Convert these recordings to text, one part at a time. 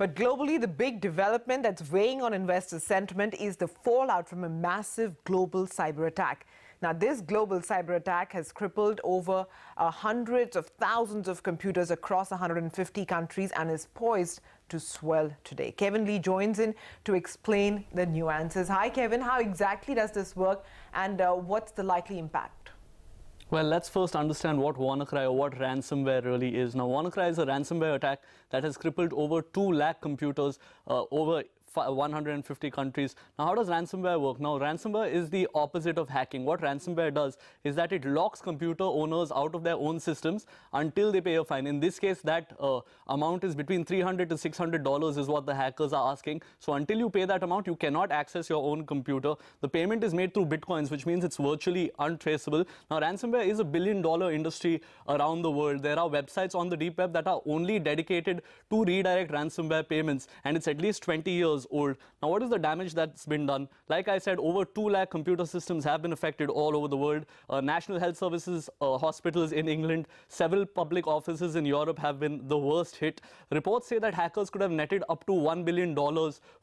But globally, the big development that's weighing on investor sentiment is the fallout from a massive global cyber attack. Now, this global cyber attack has crippled over hundreds of thousands of computers across 150 countries and is poised to swell today. Kevin Lee joins in to explain the nuances. Hi, Kevin. How exactly does this work and what's the likely impact? Well, let's first understand what WannaCry or what ransomware really is. Now, WannaCry is a ransomware attack that has crippled over 2 lakh computers over 150 countries. Now, how does ransomware work? Now, ransomware is the opposite of hacking. What ransomware does is that it locks computer owners out of their own systems until they pay a fine. In this case, that amount is between $300 to $600 is what the hackers are asking. So until you pay that amount, you cannot access your own computer. The payment is made through bitcoins, which means it's virtually untraceable. Now, ransomware is a billion-dollar industry around the world. There are websites on the deep web that are only dedicated to redirect ransomware payments, and it's at least 20 years old. Now, what is the damage that's been done? Like I said, over 2 lakh computer systems have been affected all over the world. National health services, hospitals in England, several public offices in Europe have been the worst hit. Reports say that hackers could have netted up to $1 billion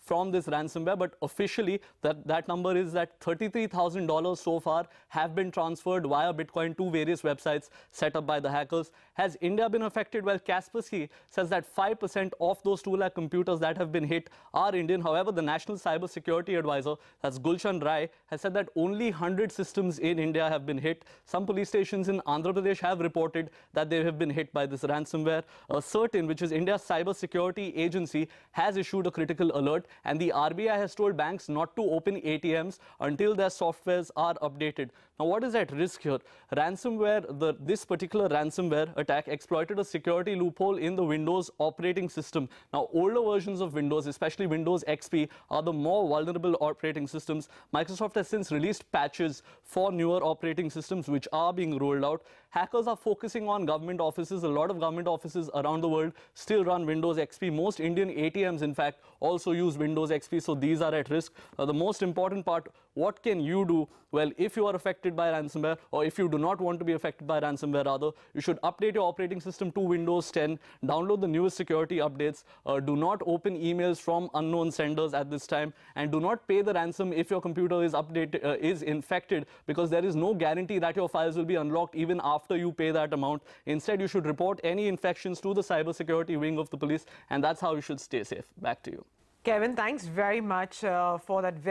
from this ransomware, but officially that number is that $33,000 so far have been transferred via Bitcoin to various websites set up by the hackers. Has India been affected? Well, Kaspersky says that 5% of those 2 lakh computers that have been hit are Indian. However, the National Cyber Security Advisor, that's Gulshan Rai, has said that only 100 systems in India have been hit. Some police stations in Andhra Pradesh have reported that they have been hit by this ransomware. CERTIN, which is India's cyber security agency, has issued a critical alert, and the RBI has told banks not to open ATMs until their softwares are updated. Now, what is at risk here? Ransomware, this particular ransomware attack exploited a security loophole in the Windows operating system. Now, older versions of Windows, especially Windows XP, are the more vulnerable operating systems. Microsoft has since released patches for newer operating systems which are being rolled out. Hackers are focusing on government offices. A lot of government offices around the world still run Windows XP. Most Indian ATMs, in fact, also use Windows XP, so these are at risk. The most important part, what can you do? Well, if you are affected by ransomware, or if you do not want to be affected by ransomware rather, you should update your operating system to Windows 10, download the newest security updates, do not open emails from unknown senders at this time, and do not pay the ransom if your computer is infected, because there is no guarantee that your files will be unlocked even after you pay that amount. Instead, you should report any infections to the cybersecurity wing of the police, and that's how you should stay safe. Back to you. Kevin, thanks very much for that.